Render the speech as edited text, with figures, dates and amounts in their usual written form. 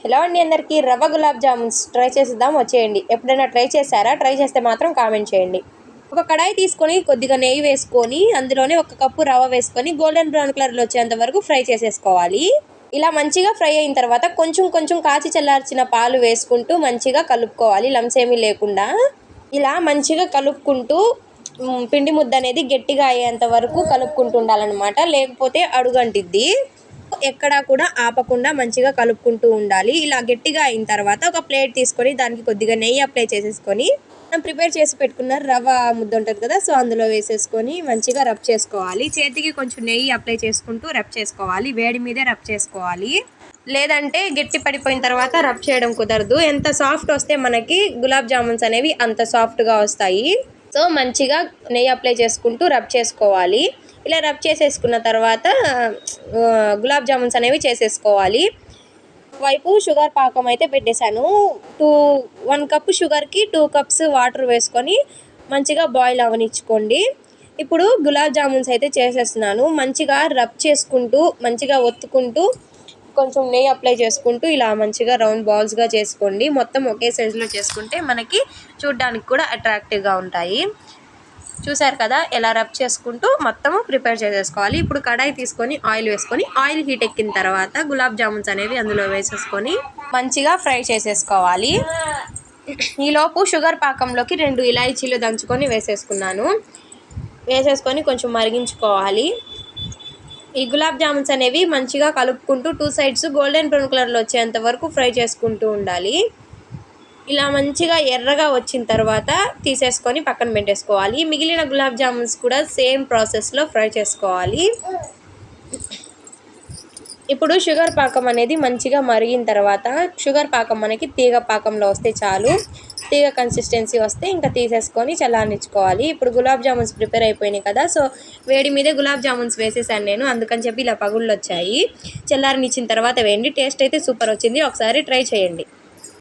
Hello అండి, అందరికీ రవ్వ గులాబ్ జామున్స్ ట్రై చేసేద్దాం వచ్చేయండి. ఎప్పుడైనా ట్రై చేశారా? ట్రై చేస్తే మాత్రం కామెంట్ చేయండి. ఒక కడాయి తీసుకొని కొద్దిగా నెయ్యి వేసుకొని అందులోనే ఒక కప్పు రవ్వ వేసుకొని గోల్డెన్ బ్రౌన్ కలర్లో వచ్చేంత వరకు ఫ్రై చేసేసుకోవాలి. ఇలా మంచిగా ఫ్రై అయిన తర్వాత కొంచెం కొంచెం కాచి చల్లార్చిన పాలు వేసుకుంటూ మంచిగా కలుపుకోవాలి, లంప్స్ ఏమీ లేకుండా. ఇలా మంచిగా కలుపుకుంటూ పిండి ముద్ద అనేది గట్టిగా అయ్యేంత వరకు కలుపుకుంటూ ఉండాలన్నమాట, లేకపోతే అడుగంటిద్ది. ఎక్కడా కూడా ఆపకుండా మంచిగా కలుపుకుంటూ ఉండాలి. ఇలా గట్టిగా అయిన తర్వాత ఒక ప్లేట్ తీసుకొని దానికి కొద్దిగా నెయ్యి అప్లై చేసేసుకొని మనం ప్రిపేర్ చేసి పెట్టుకున్న రవ్వ ముద్ద ఉంటుంది కదా, సో అందులో వేసేసుకొని మంచిగా రబ్ చేసుకోవాలి. చేతికి కొంచెం నెయ్యి అప్లై చేసుకుంటూ రబ్ చేసుకోవాలి, వేడి మీదే రబ్ చేసుకోవాలి. లేదంటే గట్టి పడిపోయిన తర్వాత రబ్ చేయడం కుదరదు. ఎంత సాఫ్ట్ వస్తే మనకి గులాబ్ జామున్స్ అనేవి అంత సాఫ్ట్గా వస్తాయి. సో మంచిగా నెయ్యి అప్లై చేసుకుంటూ రబ్ చేసుకోవాలి. ఇలా రబ్ చేసేసుకున్న తర్వాత గులాబ్ జామున్స్ అనేవి చేసేసుకోవాలి. వైపు షుగర్ పాకం అయితే పెట్టేశాను. 1 కప్పు షుగర్కి 2 కప్స్ వాటర్ వేసుకొని మంచిగా బాయిల్ అవనిచ్చుకోండి. ఇప్పుడు గులాబ్ జామున్స్ అయితే చేసేస్తున్నాను. మంచిగా రబ్ చేసుకుంటూ మంచిగా ఒత్తుకుంటూ కొంచెం నెయ్యి అప్లై చేసుకుంటూ ఇలా మంచిగా రౌండ్ బాల్స్గా చేసుకోండి. మొత్తం ఒకే సైజులో చేసుకుంటే మనకి చూడ్డానికి కూడా అట్రాక్టివ్గా ఉంటాయి. చూసారు కదా, ఎలా రబ్ చేసుకుంటూ మొత్తము ప్రిపేర్ చేసేసుకోవాలి. ఇప్పుడు కడాయి తీసుకొని ఆయిల్ వేసుకొని ఆయిల్ హీట్ ఎక్కిన తర్వాత గులాబ్ జామున్స్ అనేవి అందులో వేసేసుకొని మంచిగా ఫ్రై చేసేసుకోవాలి. ఈలోపు షుగర్ పాకంలోకి 2 ఇలాచీలు దంచుకొని వేసేసుకున్నాను. వేసేసుకొని కొంచెం మరిగించుకోవాలి. ఈ గులాబ్ జామున్స్ అనేవి మంచిగా కలుపుకుంటూ 2 సైడ్స్ గోల్డెన్ బ్రౌన్ కలర్లో వచ్చేంత వరకు ఫ్రై చేసుకుంటూ ఉండాలి. ఇలా మంచిగా ఎర్రగా వచ్చిన తర్వాత తీసేసుకొని పక్కన పెట్టేసుకోవాలి. మిగిలిన గులాబ్ జామున్స్ కూడా సేమ్ ప్రాసెస్లో ఫ్రై చేసుకోవాలి. ఇప్పుడు షుగర్ పాకం అనేది మంచిగా మరిగిన తర్వాత, షుగర్ పాకం మనకి తీగ పాకంలో వస్తే చాలు. తీగ కన్సిస్టెన్సీ వస్తే ఇంకా తీసేసుకొని చల్లారనిచ్చుకోవాలి. ఇప్పుడు గులాబ్ జామున్స్ ప్రిపేర్ అయిపోయినాయి కదా, సో వేడి మీదే గులాబ్ జామున్స్ వేసేసాను నేను, అందుకని చెప్పి ఇలా పగుళ్ళు వచ్చాయి. చల్లారనిచ్చిన తర్వాత వేయండి. టేస్ట్ అయితే సూపర్ వచ్చింది, ఒకసారి ట్రై చేయండి.